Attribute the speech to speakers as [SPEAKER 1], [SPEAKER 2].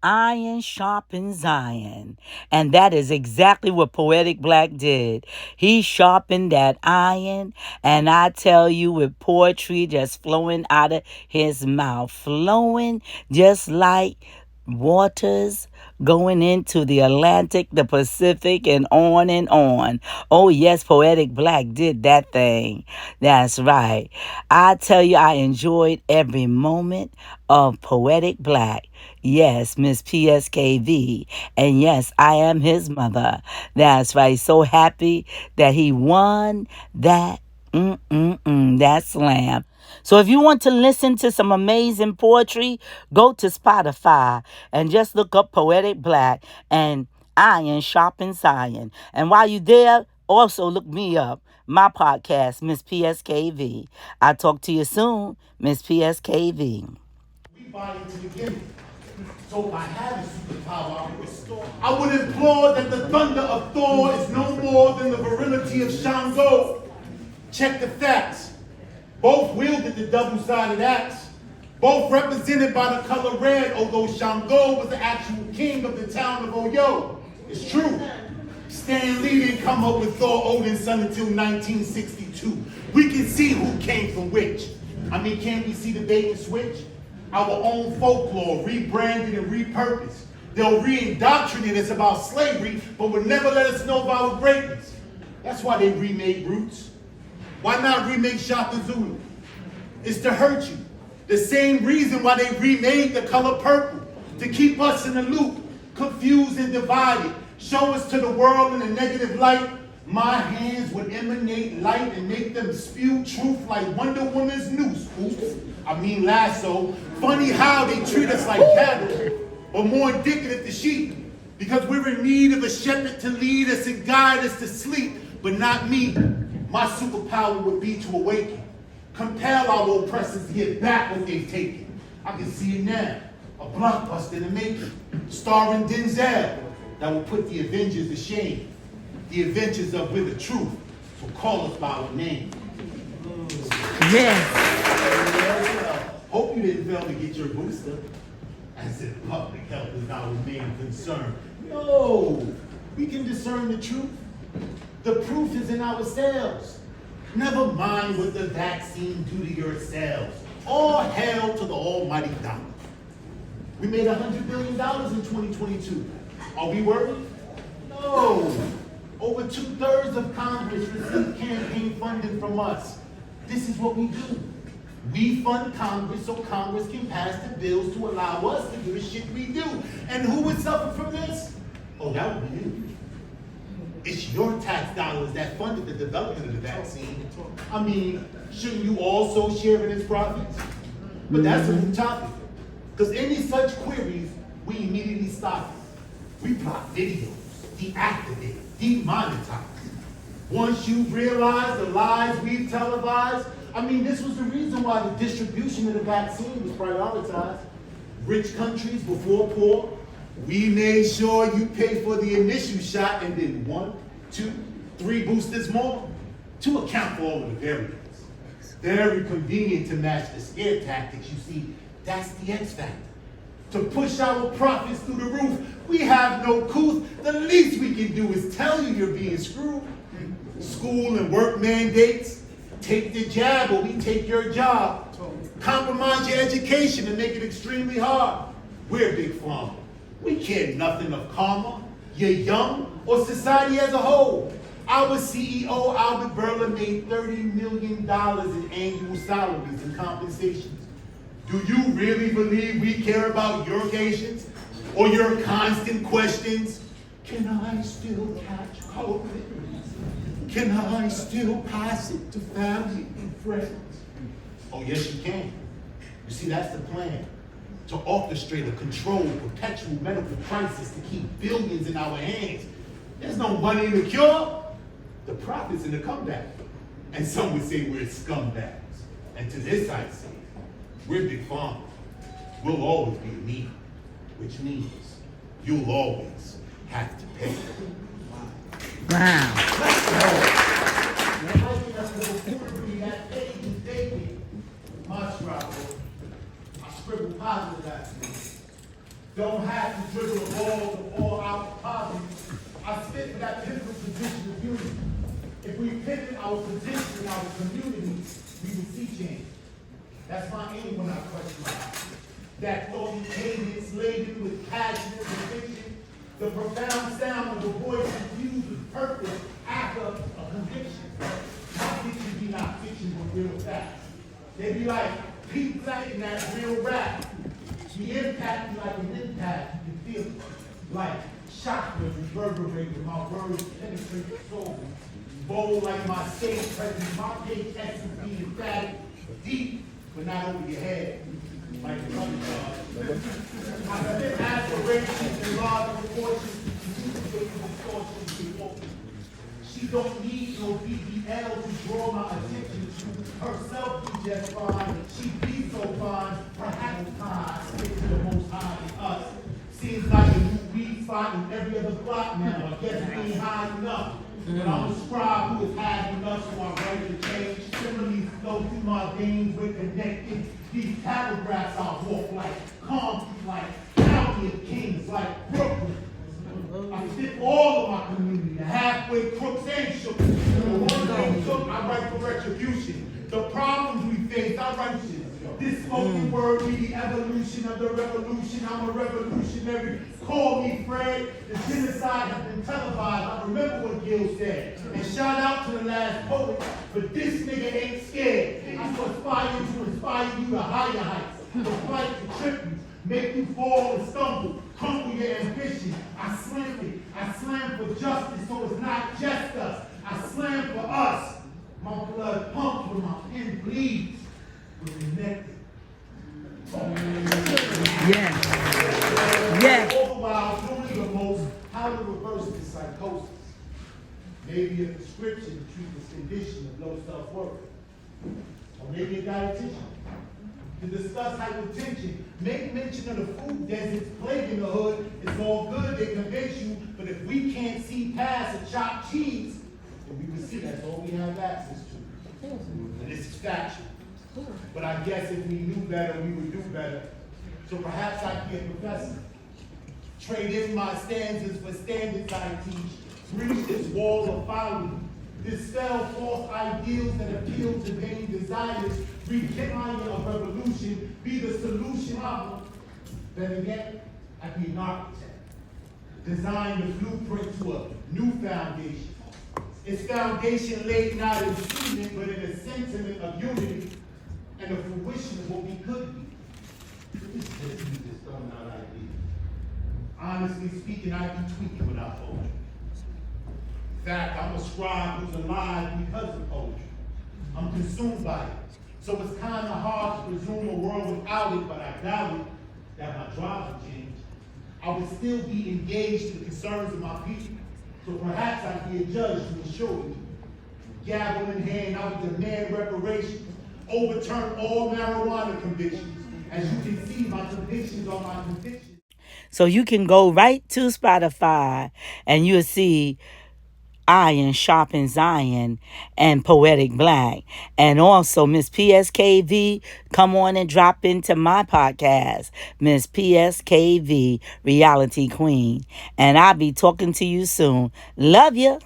[SPEAKER 1] Iron sharpens iron. And that is exactly what Poetic Black did. He sharpened that iron, and I tell you, with poetry just flowing out of his mouth, flowing just like waters going into the Atlantic, the Pacific, and on and on. Oh, yes, Poetic Black did that thing. That's right. I tell you, I enjoyed every moment of Poetic Black. Yes, Miss PSKV. And yes, I am his mother. That's right. So happy that he won that slam. So if you want to listen to some amazing poetry, go to Spotify and just look up Poetic Black and Iron Sharpens Iron. And while you're there, also look me up, my podcast, Miss PSKV. I'll talk to you soon, Miss PSKV.
[SPEAKER 2] We buy into the gimmick. So if I had a superpower, I would implore that the thunder of Thor is no more than the virility of Shango. Check the facts. Both wielded the double-sided axe. Both represented by the color red, although Shango was the actual king of the town of Oyo. It's true. Stan Lee didn't come up with Thor Odin's son until 1962. We can see who came from which. I mean, can't we see the bait and switch? Our own folklore, rebranded and repurposed. They'll re-indoctrinate us about slavery, but will never let us know about our greatness. That's why they remade Roots. Why not remake Shaka Zulu? It's to hurt you. The same reason why they remade The Color Purple, to keep us in the loop, confused and divided, show us to the world in a negative light. My hands would emanate light and make them spew truth like Wonder Woman's noose. Oops. I mean lasso. Funny how they treat us like cattle, or more indicative to sheep, because we're in need of a shepherd to lead us and guide us to sleep, but not me. My superpower would be to awaken, compel our oppressors to get back what they've taken. I can see it now, a blockbuster in the making, starring Denzel, that will put the Avengers to shame. The Adventures of With the Truth, so call us by our name.
[SPEAKER 1] Yes.
[SPEAKER 2] Hope you didn't fail to get your booster. As if public health is our main concern. No, we can discern the truth. The proof is in ourselves. Never mind what the vaccine do to your cells. All hail to the almighty dollar. We made $100 billion in 2022. Are we worried? No. Over 2/3 of Congress received campaign funding from us. This is what we do. We fund Congress so Congress can pass the bills to allow us to do the shit we do. And who would suffer from this? Oh, that would be you. It's your tax dollars that funded the development of the vaccine. I mean, shouldn't you also share in its profits? But that's a new topic. Because any such queries, we immediately stop it. We block videos, deactivate, demonetize. Once you realize the lies we've televised, I mean, this was the reason why the distribution of the vaccine was prioritized. Rich countries before poor. We made sure you pay for the initial shot and then 1, 2, 3 boosters more to account for all of the variants. Very convenient to match the scare tactics. You see, that's the X factor. To push our profits through the roof, we have no couth. The least we can do is tell you you're being screwed. School and work mandates. Take the jab or we take your job. Compromise your education and make it extremely hard. We're Big Pharma. We care nothing of karma, you're young, or society as a whole. Our CEO, Albert Berler, made $30 million in annual salaries and compensations. Do you really believe we care about your patients or your constant questions? Can I still catch COVID? Can I still pass it to family and friends? Oh, yes, you can. You see, that's the plan. To orchestrate a controlled, perpetual medical crisis to keep billions in our hands. There's no money in the cure. The profits in the comeback. And some would say we're scumbags. And to this I say, we're Big Pharma. We'll always be me, which means you'll always have to pay.
[SPEAKER 1] Wow.
[SPEAKER 2] I scribble positive after. Don't have to dribble the ball to fall out positive. I spit for that pivotal position of unity. If we pivot our position in our community, we will see change. That's my aim when I question life. That thoughty cadence laden with passion and conviction, the profound sound of a voice infused with purpose after a conviction. My fiction be not fiction but real facts. They be like Pete Black in that real rap. The impact be like an impact, you can feel it. Like chakras reverberate with my words penetrate the soul. Bold like my stage presence, my big essence be emphatic, deep, but not over your head. Like the other God. I spit aspirations in large proportions, she don't need no BBL to draw my attention to herself be just fine. She be so fine, perhaps time stick to the most high in us. Seems like a new weed spot in every other block now. I guess it ain't high enough. But I'm a scribe who has had enough, so I'm ready to change. Similes flow through my veins, we're connected. These paragraphs I walk like concrete, like county of kings, like Brooklyn. I fit all of my community, the halfway crooks and shook. The one they took, I write for retribution. The problems we face, I write shit. This spoken word be the evolution of the revolution. I'm a revolutionary. Call me Fred. The genocide has been televised. I remember what Gil said. And shout out to the last poet, but this nigga ain't scared. I aspire to inspire you to higher heights. To fight to trip you, make you fall and stumble, crumble your ambition. I slam it. I slam for justice, so it's not just us. I slam for us. My blood pumps when my pen bleeds. We're connected.
[SPEAKER 1] Yes. Yes.
[SPEAKER 2] All the while doing the most, how to reverse this psychosis. Maybe a prescription to treat this condition of low self-worth. Or maybe a dietitian. To discuss hypertension, make mention of the food deserts plaguing the hood. It's all good, they convince you, but if we can't see past a chopped cheese, then we can see that's all we have access to. And this is factual. But I guess if we knew better, we would do better. So perhaps I can be a professor. Trade in my stanzas for standards I teach. Breach this wall of folly. Dispel false ideals that appeal to vain desires. Rekindle of revolution. Be the solution of it. Then again, I'd be an architect. Design the blueprint to a new foundation. Its foundation laid not in cement, but in a sentiment of unity and the fruition of what we could be. This is just throwing out ideas. Honestly speaking, I'd be tweaking without poetry. In fact, I'm a scribe who's alive because of poetry. I'm consumed by it. So it's kind of hard to presume a world without it, but I doubt it that my drive would change. I would still be engaged in the concerns of my people. So perhaps I'd be a judge to assure you. Gavel in hand, I would demand reparations. Overturn all marijuana convictions. As you can see, my convictions are my convictions.
[SPEAKER 1] So you can go right to Spotify and you'll see Iron Sharpens Iron and Poetic Black. And also Miss PSKV, come on and drop into my podcast, Miss PSKV, Reality Queen. And I'll be talking to you soon. Love you.